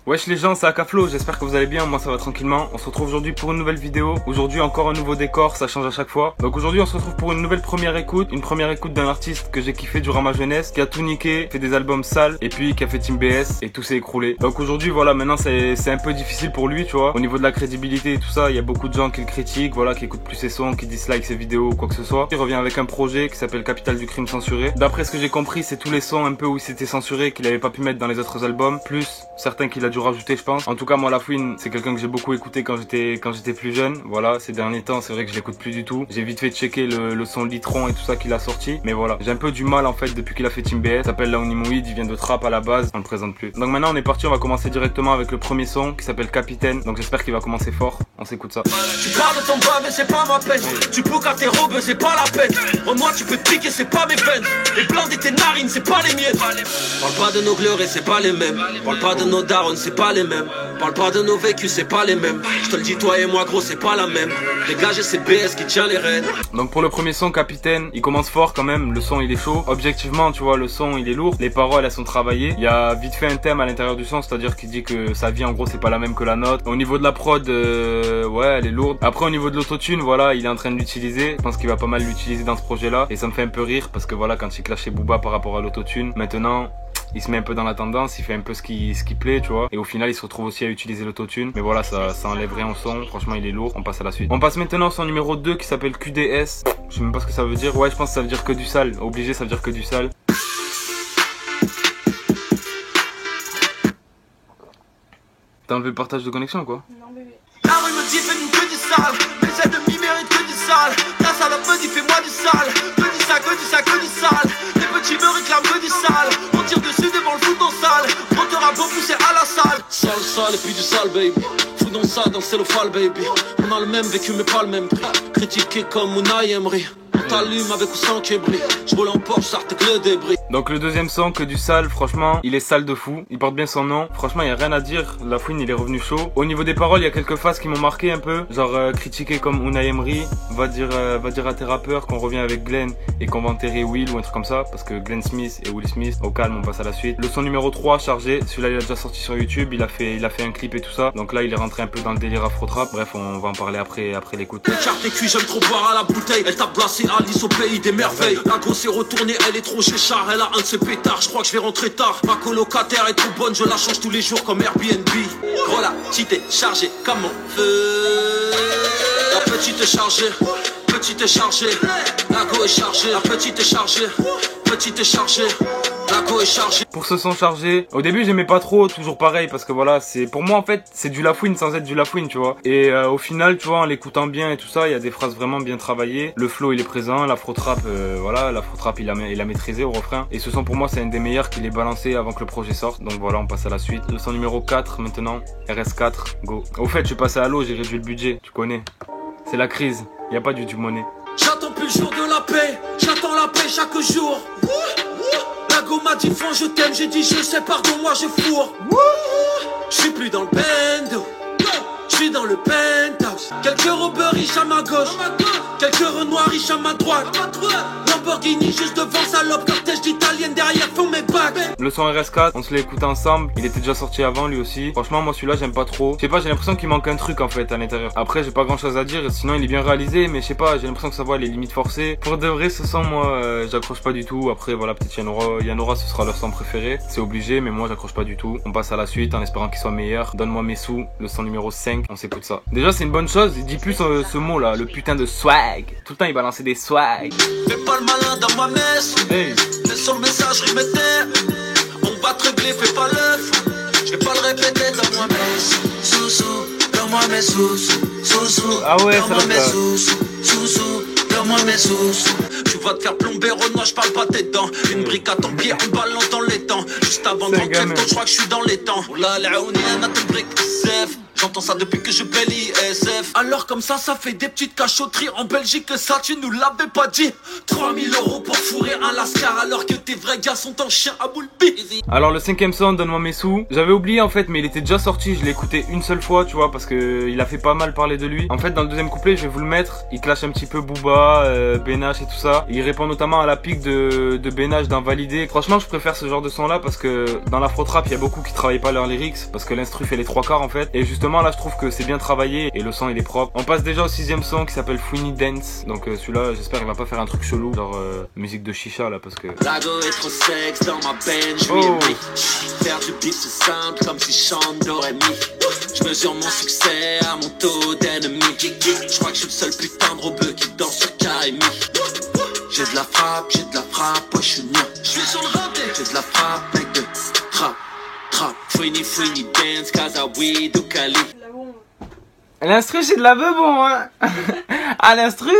Wesh les gens, c'est Akaflo, j'espère que vous allez bien, moi ça va tranquillement. On se retrouve aujourd'hui pour une nouvelle vidéo. Aujourd'hui encore un nouveau décor, ça change à chaque fois. Donc aujourd'hui on se retrouve pour une nouvelle première écoute. Une première écoute d'un artiste que j'ai kiffé durant ma jeunesse, qui a tout niqué, fait des albums sales, et puis qui a fait Team BS, et tout s'est écroulé. Donc aujourd'hui voilà, maintenant c'est un peu difficile pour lui, tu vois. Au niveau de la crédibilité et tout ça, il y a beaucoup de gens qui le critiquent, voilà, qui écoutent plus ses sons, qui dislike ses vidéos ou quoi que ce soit. Il revient avec un projet qui s'appelle Capitale du crime censuré. D'après ce que j'ai compris, c'est tous les sons un peu où il s'était censuré, qu'il avait pas pu mettre dans les autres albums, plus certains qu'il a dû rajouter, je pense. En tout cas, moi, Lafouine, c'est quelqu'un que j'ai beaucoup écouté quand j'étais plus jeune. Voilà, ces derniers temps, c'est vrai que je l'écoute plus du tout. J'ai vite fait checker le son Litron et tout ça qu'il a sorti. Mais voilà, j'ai un peu du mal en fait depuis qu'il a fait Team BS. Il s'appelle Laonimoïd, il vient de Trap à la base, on le présente plus. Donc maintenant, on est parti, on va commencer directement avec le premier son qui s'appelle Capitaine. Donc j'espère qu'il va commencer fort. On s'écoute ça. Tu parles de ton bas, mais c'est pas ma peine. Tu bouques à tes robes, c'est pas la peine. Moi, tu peux te piquer, c'est pas mes veines. Les blancs de tes narines, c'est pas les miennes. Parle pas de nos gleurs et c'est pas les mêmes. Parle pas de nos darons, c'est pas les mêmes. Parle pas de nos vécus, c'est pas les mêmes. Je te le dis, toi et moi, gros, c'est pas la même. Dégage, c'est BS qui tient les rênes. Donc pour le premier son, Capitaine, il commence fort quand même. Le son, il est chaud. Objectivement, tu vois, le son, il est lourd. Les paroles, elles sont travaillées. Il y a vite fait un thème à l'intérieur du son, c'est-à-dire qu'il dit que sa vie, en gros, c'est pas la même que la nôtre. Au niveau de la prod, ouais, elle est lourde. Après, au niveau de l'autotune, voilà, il est en train de l'utiliser. Je pense qu'il va pas mal l'utiliser dans ce projet-là. Et ça me fait un peu rire parce que voilà, quand il clashait Booba par rapport à l'autotune, maintenant, il se met un peu dans la tendance, il fait un peu ce qui plaît, tu vois. Et au final, il se retrouve aussi à utiliser l'autotune. Mais voilà, ça enlève rien au son. Franchement, il est lourd. On passe à la suite. On passe maintenant au son numéro 2 qui s'appelle QDS. Je sais même pas ce que ça veut dire. Ouais, je pense que ça veut dire que du sale. Obligé, ça veut dire que du sale. T'as enlevé le partage de connexion ou quoi? Non, bébé. La rue me dit fais-nous que du sale. Mes ennemis méritent que du sale. Ta salope me dit fais-moi du sale. Que du sale, que du sale, que du sale. Les petits me réclament que du sale. On tire dessus devant le foot en salle. On te rappe pousser à la salle. Sale, sale et puis du sale, baby. Fous dans ça, dans le cellophane, baby. On a le même vécu mais pas le même prix. Critiqué comme Unai Emery. On t'allume avec ou sans kébris. Je roule en Porsche, ça que le débris. Donc le deuxième son, que du sale, franchement, il est sale de fou. Il porte bien son nom. Franchement, il n'y a rien à dire. Lafouine, il est revenu chaud. Au niveau des paroles, il y a quelques phases qui m'ont marqué un peu. Genre critiquer comme Unai Emery. Va dire à tes rappeurs qu'on revient avec Glenn et qu'on va enterrer Will ou un truc comme ça. Parce que Glenn Smith et Will Smith, au calme, on passe à la suite. Le son numéro 3, chargé. Celui-là, il a déjà sorti sur YouTube. Il a fait un clip et tout ça. Donc là, il est rentré un peu dans le délire afro-trap. Bref, on va en parler après l'écoute. Carte tes culs, j'aime trop boire à la bouteille. Elle t'a placé Alice au pays des merveilles. La grosse est retournée, elle est trop chéchard. Elle a un de ses pétards, je crois que je vais rentrer tard. Ma colocataire est trop bonne, je la change tous les jours comme Airbnb. Voilà, petite est chargée comme on veut. La petite est chargée, petite est chargée. La go est chargée, la petite est chargée, petite est chargée. La go est chargée. Pour ce son chargé, au début j'aimais pas trop, toujours pareil, parce que voilà, c'est pour moi en fait c'est du Lafouine sans être du Lafouine, tu vois. Et au final, tu vois, en l'écoutant bien et tout ça, il y a des phrases vraiment bien travaillées. Le flow il est présent, l'afro-trap, voilà, l'afro-trap il a maîtrisé au refrain. Et ce son pour moi c'est un des meilleurs qu'il ait balancé avant que le projet sorte. Donc voilà, on passe à la suite. Le son numéro 4 maintenant, RS4, go. Au fait, je suis passé à l'eau, j'ai réduit le budget, tu connais. C'est la crise, y a pas du monnaie. J'attends plus le jour de la paix, j'attends la paix chaque jour. La go m'a dit franc je t'aime, j'ai dit je sais pardon moi je fourre. Je suis plus dans le bando, je suis dans le penthouse. Quelques robeurs riches à ma gauche, quelques renois riches à ma droite. Lamborghini juste devant, salope, cortège d'italienne derrière font mes bacs. Le son RS4, on se l'a écouté ensemble, il était déjà sorti avant lui aussi. Franchement moi celui-là j'aime pas trop. Je sais pas, j'ai l'impression qu'il manque un truc en fait à l'intérieur. Après j'ai pas grand chose à dire, sinon il est bien réalisé, mais je sais pas, j'ai l'impression que sa voix elle est limite forcée. Pour de vrai ce son moi j'accroche pas du tout. Après voilà, peut-être Yanora ce sera leur son préféré, c'est obligé, mais moi j'accroche pas du tout. On passe à la suite en espérant qu'il soit meilleur. Donne-moi mes sous, le son numéro 5, on s'écoute ça. Déjà c'est une bonne chose, il dit plus ce mot là, le putain de swag. Tout le temps il balançait des swag. Fais pas le malin dans ma messe. Hey. Fais sur le messagerie mettez. On va te régler, fais pas l'œuf. Je vais pas le répéter dans ma messe. Sous-sous, donne-moi mes sous-sous. Ah ouais, ça donne-moi mes sous-sous. Donne-moi mes sous. Tu vas te faire plomber, Renoir, je parle pas tes dents. Une brique à ton pied, en ballant dans les temps. Juste avant de rentrer, je crois que je suis dans les temps. Oh là, la on est un brique, J'entends ça depuis que je paie l'ISF. Alors comme ça fait des petites cachotteries en Belgique. Ça tu nous l'avais pas dit. 3000 € pour fourrer un lascar alors que tes vrais gars sont en chien à boule bille. Alors le 5ème son, Donne-moi mes sous, j'avais oublié en fait, mais il était déjà sorti, je l'ai écouté une seule fois, tu vois, parce que il a fait pas mal parler de lui. En fait, dans le deuxième couplet, je vais vous le mettre, il clash un petit peu Booba, Benach et tout ça. Et il répond notamment à la pique de Benach d'Invalidé. Franchement, je préfère ce genre de son là parce que dans l'afro-trap, il y a beaucoup qui travaillent pas leurs lyrics parce que l'instru fait les 3/4 en fait. Et justement là, je trouve que c'est bien travaillé et le son il est propre. On passe déjà au 6ème son qui s'appelle Fouini Dance. Donc celui-là, j'espère qu'il va pas faire un truc chelou, genre musique de chicha là parce que... Lago est trop sexe dans ma peine, je lui ai mis. Faire du beat c'est simple comme si je chante Doremi. Je mesure mon succès à mon taux d'ennemi. Je crois que je suis le seul putain de robeux qui danse sur KMI. J'ai de la frappe, ouais je suis mien. Je suis sur le raté. J'ai de la frappe, mec de trap. Fouini dance, casa weed ou Cali. L'instru c'est de la bon hein. Ah l'instru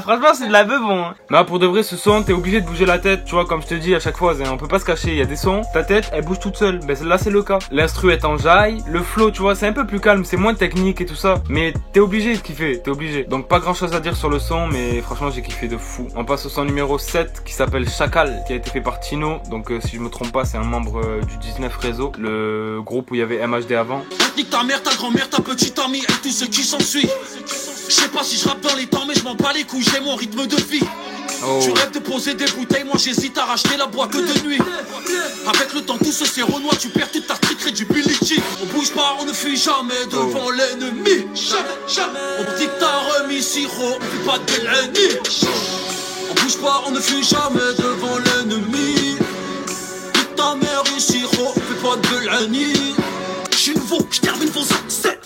franchement c'est de la bon hein. Non pour de vrai ce son t'es obligé de bouger la tête. Tu vois comme je te dis à chaque fois on peut pas se cacher. Il y a des sons ta tête elle bouge toute seule. Ben là c'est le cas. L'instru est en jaille. Le flow tu vois c'est un peu plus calme. C'est moins technique et tout ça. Mais t'es obligé de kiffer. T'es obligé. Donc pas grand chose à dire sur le son. Mais franchement j'ai kiffé de fou. On passe au son numéro 7 qui s'appelle Chacal. Qui a été fait par Tino. Donc si je me trompe pas c'est un membre du 19 Réseau. Le groupe où il y avait MHD avant. Nique ta mère, ta grand-mère, ta petite amie et tout ce qui s'ensuit. Je sais pas si je rappe dans les temps mais je m'en bats les couilles, j'ai mon rythme de vie. Tu rêves de poser des bouteilles, moi j'hésite à racheter la boîte de nuit. Avec le temps tout ce c'est renoir, tu perds toute ta street crédibility. On bouge pas, on ne fuit jamais devant l'ennemi. Jamais. On dit que t'as remis sirop, on fait pas de l'ennemi. On bouge pas, on ne fuit jamais devant l'ennemi. Nique ta mère et sirop, on fait pas de l'ennemi. Je suis nouveau, je termine vos ancêtres.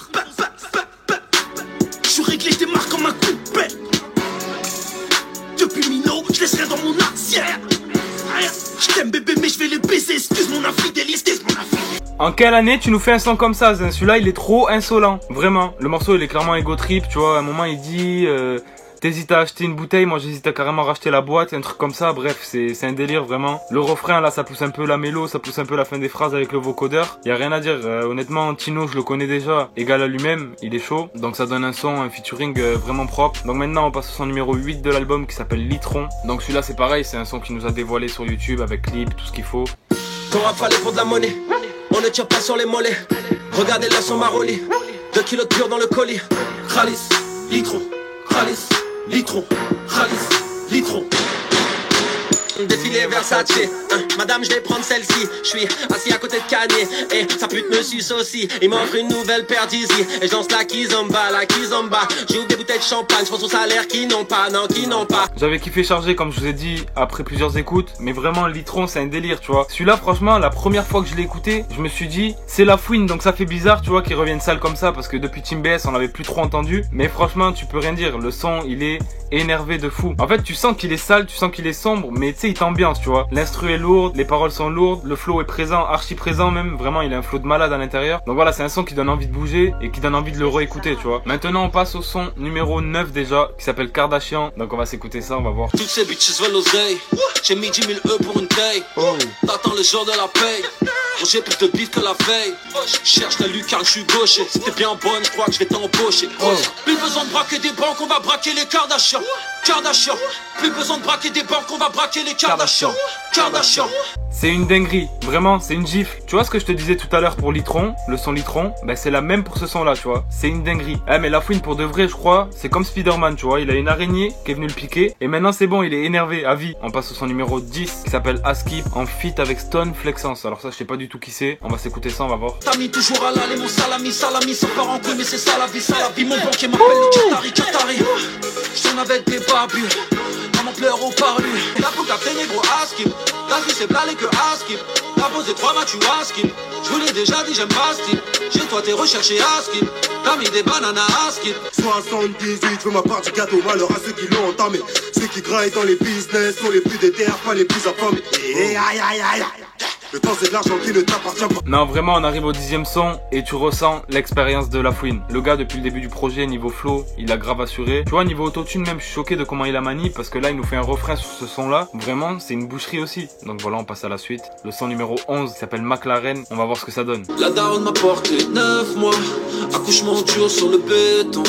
Je suis réglé, je démarre comme un coupé. Depuis Mino, je laisse rien dans mon assiette. Je t'aime bébé mais je vais les baiser. Excuse mon infidélité, En quelle année tu nous fais un son comme ça Zin? Celui-là il est trop insolent. Vraiment. Le morceau il est clairement ego trip. Tu vois à un moment il dit t'hésites à acheter une bouteille, moi j'hésite à carrément racheter la boîte, un truc comme ça, bref, c'est un délire vraiment. Le refrain là, ça pousse un peu la mélo, ça pousse un peu la fin des phrases avec le vocodeur. Y a rien à dire, honnêtement, Tino, je le connais déjà, égal à lui-même, il est chaud. Donc ça donne un son, un featuring vraiment propre. Donc maintenant on passe au son numéro 8 de l'album qui s'appelle Litron. Donc celui-là c'est pareil, c'est un son qui nous a dévoilé sur YouTube avec clip, tout ce qu'il faut. Ton rap fallait pour de la monnaie, on ne tire pas sur les mollets. Regardez là son Maroli, 2 kilos de pur dans le colis. Khalis, Litron, Khalis. Litron, Khalis, Litron. Défilé Versace, madame je vais prendre celle-ci. Je suis assis à côté de Kanye et sa pute me suce aussi. Il m'offre une nouvelle paire d'Easy et je lance la kizomba. J'ouvre des bouteilles de champagne, je pense au salaire qui n'ont pas, non qui n'ont pas. J'avais kiffé charger comme je vous ai dit après plusieurs écoutes. Mais vraiment Litron c'est un délire tu vois. Celui-là franchement la première fois que je l'ai écouté, je me suis dit c'est la fouine. Donc ça fait bizarre tu vois qu'il revienne sale comme ça. Parce que depuis Team BS on l'avait plus trop entendu. Mais franchement tu peux rien dire, le son il est énervé de fou. En fait tu sens qu'il est sale, tu sens qu'il est sombre. Mais tu sais il t'ambiance tu vois. L'instru est lourde, les paroles sont lourdes, le flow est présent, archi présent même. Vraiment il a un flow de malade à l'intérieur. Donc voilà c'est un son qui donne envie de bouger et qui donne envie de le réécouter tu vois. Maintenant on passe au son numéro 9 déjà qui s'appelle Kardashian. Donc on va s'écouter ça, on va voir. Toutes ces bitches veulent l'oseille. J'ai mis 10 000 € pour une day. T'attends le jour de la paye. J'ai plus de bif que la veille. Cherche la lucarne, je suis gaucher. Si t'es bien bonne, je crois que je vais t'embaucher. Plus besoin de braquer des banques, on va braquer les Kardashian. Plus besoin de braquer des banques, on va braquer les Kardashian. C'est une dinguerie, vraiment, c'est une gifle. Tu vois ce que je te disais tout à l'heure pour Litron, le son Litron, bah c'est la même pour ce son là, tu vois. C'est une dinguerie. Ah mais la fouine pour de vrai, je crois, c'est comme Spider-Man, tu vois. Il a une araignée qui est venue le piquer et maintenant c'est bon, il est énervé à vie. On passe au son numéro 10 qui s'appelle Askip en feat avec Stone Flexence. Alors ça, je sais pas du tout qui c'est. On va s'écouter ça, on va voir. T'as mis toujours à l'aller mon salami, ça part en couille, mais c'est ça la vie. Mon banquier m'appelle Qatari. Je tourne avec des babus. Maman pleure au parlu. La peau café négro Askip. La vie c'est blâlé que Askip. La posé 3 matchs ou Askip. Je vous l'ai déjà dit, j'aime pas Skip. Chez toi t'es recherché Askip. T'as mis des bananes à Askip. 78, je veux ma part du gâteau. Malheur à ceux qui l'ont entamé. Ceux qui graillent dans les business sont les plus déter, pas les plus affamés. Aïe aïe aïe aïe. Le temps c'est de l'argent qui ne t'appartient pas. Non vraiment on arrive au 10e son et tu ressens l'expérience de la fouine. Le gars depuis le début du projet niveau flow il a grave assuré. Tu vois niveau autotune même je suis choqué de comment il a manie. Parce que là il nous fait un refrain sur ce son là. Vraiment c'est une boucherie aussi. Donc voilà on passe à la suite. Le son numéro 11 qui s'appelle McLaren. On va voir ce que ça donne. La daronne m'a porté 9 mois Accouchement dur sur le béton.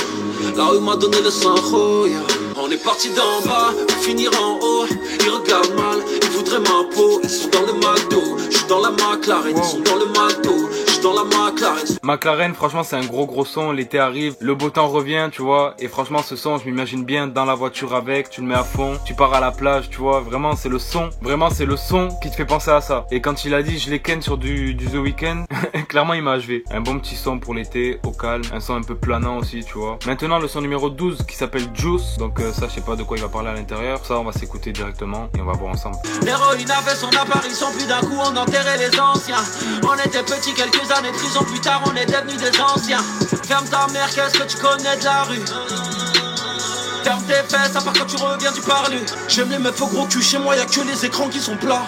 La rue m'a donné le sang, oh yeah. On est parti d'en bas, pour finir en haut. Ils regardent mal, ils voudraient ma peau. Ils sont dans le McDo, je suis dans la McLaren. Ils sont dans le McDo, je suis dans la McLaren. McLaren, franchement, c'est un gros son. L'été arrive, le beau temps revient, tu vois. Et franchement, ce son, je m'imagine bien dans la voiture avec. Tu le mets à fond, tu pars à la plage, tu vois. Vraiment, c'est le son. Vraiment, c'est le son qui te fait penser à ça. Et quand il a dit, je les ken sur du The Weeknd, clairement, il m'a achevé. Un bon petit son pour l'été, au calme. Un son un peu planant aussi, tu vois. Maintenant, le son numéro 12 qui s'appelle Juice. Donc, ça, je sais pas de quoi il va parler à l'intérieur. Ça, on va s'écouter directement et on va voir ensemble. L'héroïne a fait son apparition, puis d'un coup on enterrait les anciens. On était petits, quelques années de prison, plus tard on est devenus des anciens. Ferme ta mère, qu'est-ce que tu connais de la rue? Ferme tes fesses, à part quand tu reviens du parlu. J'aime les meufs au gros cul, chez moi y'a que les écrans qui sont plats.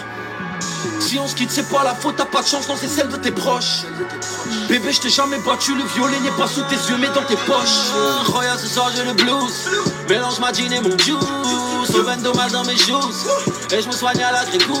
Si on se quitte c'est pas la faute, t'as pas de chance, non c'est celle de tes proches. Bébé je t'ai jamais battu, le violet n'est pas sous tes yeux mais dans tes poches. Roya ce soir j'ai le blues, mélange ma jean et mon juice. Au bendo mal dans mes shoes, et je me soigne à la grégousse.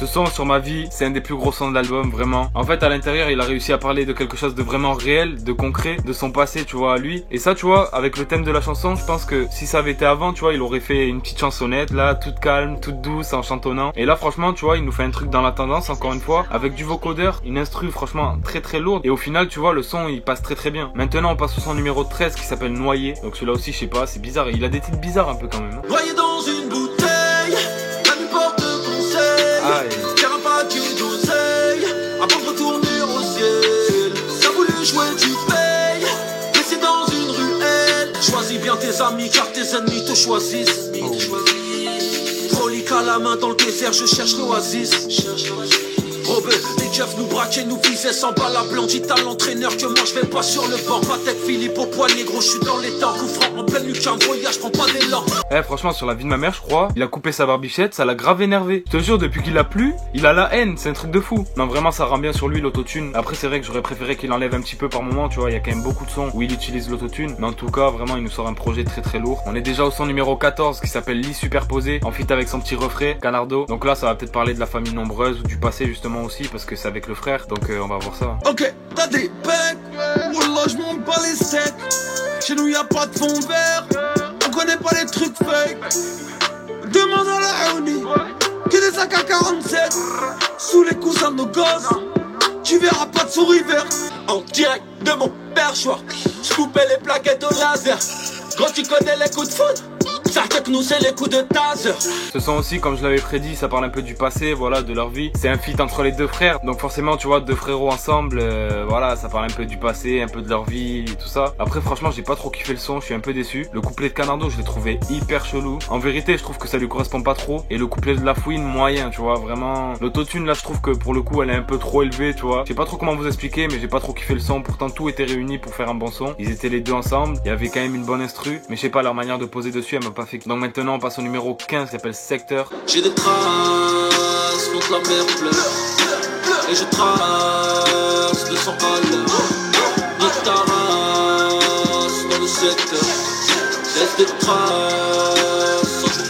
Ce son sur ma vie, c'est un des plus gros sons de l'album, vraiment. En fait, à l'intérieur, il a réussi à parler de quelque chose de vraiment réel, de concret, de son passé, tu vois, à lui. Et ça, tu vois, avec le thème de la chanson, je pense que si ça avait été avant, tu vois, il aurait fait une petite chansonnette, là, toute calme, toute douce, en chantonnant. Et là, franchement, tu vois, il nous fait un truc dans la tendance, encore une fois, avec du vocodeur, une instru, franchement, très lourde. Et au final, tu vois, le son, il passe très bien. Maintenant, on passe au son numéro 13 qui s'appelle Noyé. Donc celui-là aussi, je sais pas, c'est bizarre. Il a des titres bizarres un peu quand même. Noyé dans une bouteille, pas de porte conseil. Ah, avant de retourner au ciel, ça voulait jouer tu payes. Mais c'est dans une ruelle. Choisis bien tes amis car tes ennemis te choisissent. Prolique à la main dans le désert, je cherche l'oasis. Robert, les keufs nous braquaient, nous visaient sans balle à blanc. Dites à l'entraîneur que moi je vais pas sur le banc. Patek Philippe au poignet, gros, je suis dans les temps. Coup franc en pleine nuque, un voyage, prends pas d'élan. Franchement, sur la vie de ma mère, je crois, il a coupé sa barbichette, ça l'a grave énervé. Je te jure, depuis qu'il a plu, il a la haine, c'est un truc de fou. Non, vraiment, ça rend bien sur lui l'autotune. Après, c'est vrai que j'aurais préféré qu'il enlève un petit peu par moment, tu vois, il y a quand même beaucoup de sons où il utilise l'autotune. Mais en tout cas, vraiment, il nous sort un projet très lourd. On est déjà au son numéro 14 qui s'appelle Lit superposé, en feat avec son petit refrain, Canardo. Donc là, ça va peut-être parler de la famille nombreuse ou du passé justement aussi, parce que c'est avec le frère, donc on va voir ça. Ok, t'as des pecs, wallah je monte pas les steaks. Chez nous y'a pas de fond vert, on connaît pas les trucs fake. Demande à la Aouni, que des AK-47, sous les coussins de nos gosses, tu verras pas de souris verte. En direct de mon perchoir, j'coupais les plaquettes au laser. Quand tu connais les coups de foudre, ça que nous c'est les coups de taser. Ce son aussi, comme je l'avais prédit, ça parle un peu du passé, voilà, de leur vie. C'est un feat entre les deux frères, donc forcément, tu vois, deux frérots ensemble, voilà, ça parle un peu du passé, un peu de leur vie, tout ça. Après, franchement, j'ai pas trop kiffé le son, je suis un peu déçu. Le couplet de Canardo, je l'ai trouvé hyper chelou. En vérité, je trouve que ça lui correspond pas trop. Et le couplet de La Fouine, moyen, tu vois, vraiment. L'autotune, là, je trouve que pour le coup, elle est un peu trop élevée, tu vois. Je sais pas trop comment vous expliquer, mais j'ai pas trop kiffé le son. Pourtant, tout était réuni pour faire un bon son. Ils étaient les deux ensemble, il y avait quand même une bonne instru, mais je sais pas, leur manière de poser dessus, elle m'a pas fait. Donc maintenant, on passe au numéro 15 qui s'appelle Secteur. J'ai des traces contre la mer pleure. Et je trace 200 balles. Nique ta race dans le secteur. Laisse des traces sans jeu.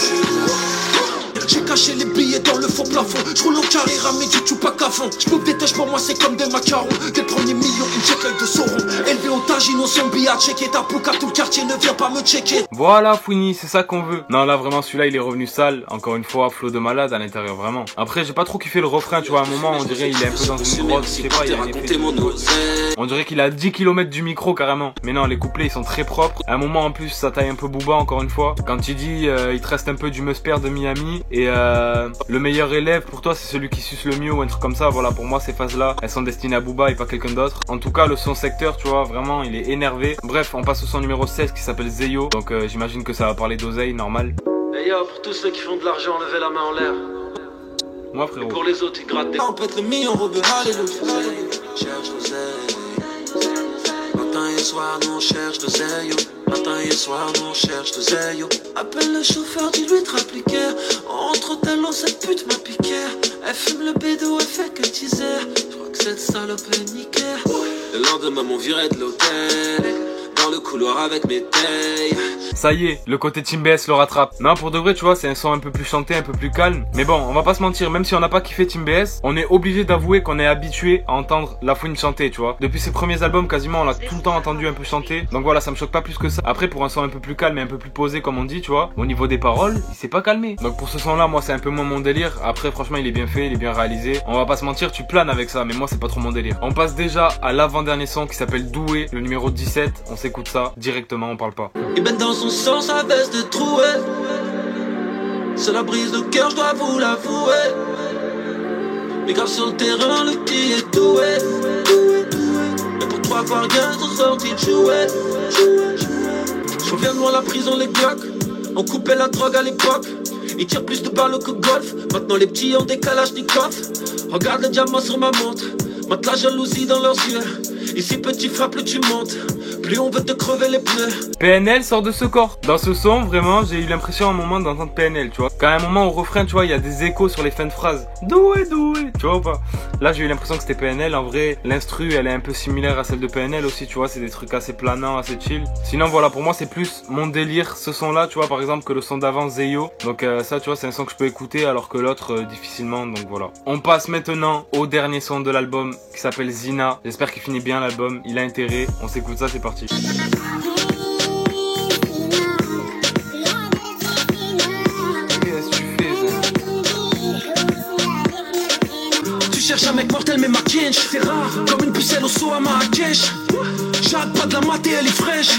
J'ai caché les billets dans le faux plafond. Je roule en carrière mais du Tupac à fond. Je me détache pour moi c'est comme des macarons. Des premiers millions, une check de Sauron. Élevé au Tagino, son billet à checker. Ta pouca, tout le quartier ne vient pas me checker. Voilà Fouini, c'est ça qu'on veut. Non là vraiment celui-là il est revenu sale. Encore une fois, flow de malade à l'intérieur vraiment. Après j'ai pas trop kiffé le refrain, tu vois, à un moment on dirait il est un peu dans une grotte, je sais pas, il y a un effet. On dirait qu'il est à 10 km du micro carrément. Mais non, les couplets ils sont très propres. À un moment en plus ça taille un peu Booba encore une fois. Quand il dit il te reste un peu du Musper de Miami. Et le meilleur élève pour toi c'est celui qui suce le mieux ou un truc comme ça. Voilà, pour moi ces phases là elles sont destinées à Booba et pas quelqu'un d'autre. En tout cas le son Secteur, tu vois, vraiment il est énervé. Bref, on passe au son numéro 16 qui s'appelle Zeyo. Donc j'imagine que ça va parler d'oseille, normal. Et yo, pour tous ceux qui font de l'argent, levez la main en l'air. Moi frérot. Et pour les autres, ils grattent des... On pète le million, Robert, alléluia. Cherche l'oseille. Matin et soir, nous on cherche l'oseille. Matin et soir, nous on cherche l'oseille. Appelle le chauffeur, dis-lui de rappliquer. Entre hôtel, cette pute m'a piqué. Elle fume le bédo, elle fait que teaser. Je crois que cette salope est niquée. Le lendemain, m'ont viré de l'hôtel. dans le couloir avec mes tailles. Ça y est, le côté Team BS le rattrape. Non, pour de vrai, tu vois, c'est un son un peu plus chanté, un peu plus calme. Mais bon, on va pas se mentir, même si on n'a pas kiffé Team BS, on est obligé d'avouer qu'on est habitué à entendre Lafouine chanter, tu vois. Depuis ses premiers albums, quasiment, on l'a tout le temps entendu un peu chanter. Donc voilà, ça me choque pas plus que ça. Après, pour un son un peu plus calme et un peu plus posé, comme on dit, tu vois, au niveau des paroles, il s'est pas calmé. Donc pour ce son-là, moi, c'est un peu moins mon délire. Après, franchement, il est bien fait, il est bien réalisé. On va pas se mentir, tu planes avec ça, mais moi, c'est pas trop mon délire. On passe déjà à l'avant-dernier son qui s'appelle Doué, le numéro 17. On s'écoute ça directement, on parle pas. Et ben dans son sens, sa veste de trouée. C'est la brise de cœur, je dois vous l'avouer. Mais grave sur le terrain, le petit est doué. Mais pour toi, voir rien, sont sortis de jouer. Je reviens de loin la prison, les glocks. On coupait la drogue à l'époque. Ils tirent plus de balles que golf. Maintenant les petits ont des kalachnikovs. Regarde les diamants sur ma montre. Mate la jalousie dans leurs yeux. Ici petit frappe, plus tu montes. Plus on veut te crever les pneus. PNL sort de ce corps. Dans ce son, vraiment, j'ai eu l'impression à un moment d'entendre PNL, tu vois. Quand à un moment au refrain, tu vois, il y a des échos sur les fins de phrases. Doué, doué, tu vois ou pas? Là, j'ai eu l'impression que c'était PNL. En vrai, l'instru, elle est un peu similaire à celle de PNL aussi, tu vois. C'est des trucs assez planants, assez chill. Sinon, voilà, pour moi, c'est plus mon délire, ce son-là, tu vois, par exemple, que le son d'avant, Zeyo. Donc ça, tu vois, c'est un son que je peux écouter, alors que l'autre, difficilement. Donc voilà. On passe maintenant au dernier son de l'album, qui s'appelle Zina. J'espère qu'il finit bien l'album. Il a intérêt. On s'écoute ça, c'est parti. Qu'est-ce que tu fais, Zin? Tu cherches un mec mortel mais ma quiche. C'est rare, comme une pucelle au saut à Marrakech. J'arrête pas de la mater, elle est fraîche.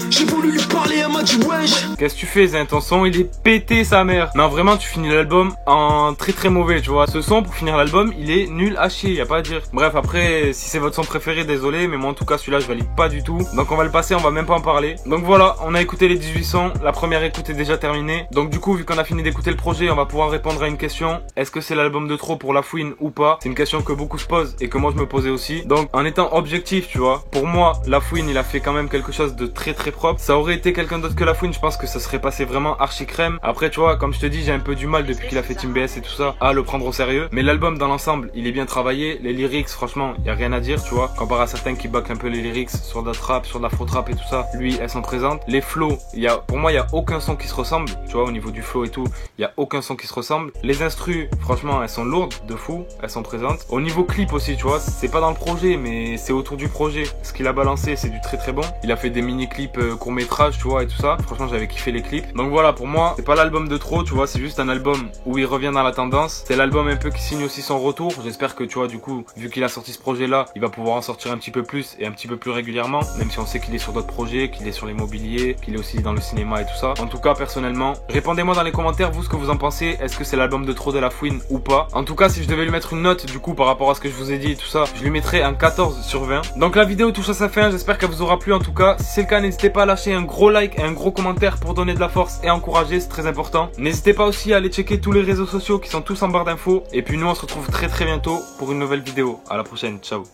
J'ai voulu lui parler, elle m'a dit wesh. Qu'est-ce que tu fais, Zin? Ton son, il est pété, sa mère. Non, vraiment, tu finis l'album en très très mauvais, tu vois. Ce son, pour finir l'album, il est nul à chier, y a pas à dire. Bref, après, si c'est votre son préféré, désolé, mais moi, en tout cas, celui-là, je valide pas du tout. Donc, on va le passer, on va même pas en parler. Donc voilà, on a écouté les 18 sons. La première écoute est déjà terminée. Donc, du coup, vu qu'on a fini d'écouter le projet, on va pouvoir répondre à une question. Est-ce que c'est l'album de trop pour Lafouine ou pas? C'est une question que beaucoup se posent et que moi, je me posais aussi. Donc, en étant objectif, tu vois, pour moi, Lafouine, il a fait quand même quelque chose de très très propre. Ça aurait été quelqu'un d'autre que Lafouine, je pense que ça serait passé vraiment archi crème. Après, tu vois, comme je te dis, j'ai un peu du mal depuis qu'il a fait Team BS et tout ça à le prendre au sérieux. Mais l'album dans l'ensemble, il est bien travaillé. Les lyrics, franchement, il y a rien à dire, tu vois. Comparé à certains qui bâclent un peu les lyrics sur de la trap, sur de l'afro trap et tout ça, lui, elles sont présentes. Les flows, pour moi, il y a aucun son qui se ressemble. Tu vois, au niveau du flow et tout, il y a aucun son qui se ressemble. Les instrus, franchement, elles sont lourdes de fou, elles sont présentes. Au niveau clip aussi, tu vois, c'est pas dans le projet, mais c'est autour du projet. Ce qu'il a balancé, c'est du très très bon. Il a fait des mini-clips court-métrage, tu vois, et tout ça. Franchement, j'avais kiffé les clips. Donc voilà, pour moi, c'est pas l'album de trop, tu vois, c'est juste un album où il revient dans la tendance. C'est l'album un peu qui signe aussi son retour. J'espère que, tu vois, du coup, vu qu'il a sorti ce projet-là, il va pouvoir en sortir un petit peu plus et un petit peu plus régulièrement, même si on sait qu'il est sur d'autres projets, qu'il est sur l'immobilier, qu'il est aussi dans le cinéma et tout ça. En tout cas, personnellement, répondez-moi dans les commentaires, vous, ce que vous en pensez. Est-ce que c'est l'album de trop de Lafouine ou pas? En tout cas, si je devais lui mettre une note, du coup, par rapport à ce que je vous ai dit et tout ça, je lui mettrais un 14 sur 20. Donc la vidéo touche à sa fin, j'espère qu'elle vous aura plu en tout cas. Si c'est le cas, n'hésitez pas à lâcher un gros like et un gros commentaire pour donner de la force et encourager, c'est très important. N'hésitez pas aussi à aller checker tous les réseaux sociaux qui sont tous en barre d'infos. Et puis nous, on se retrouve très très bientôt pour une nouvelle vidéo. À la prochaine, ciao.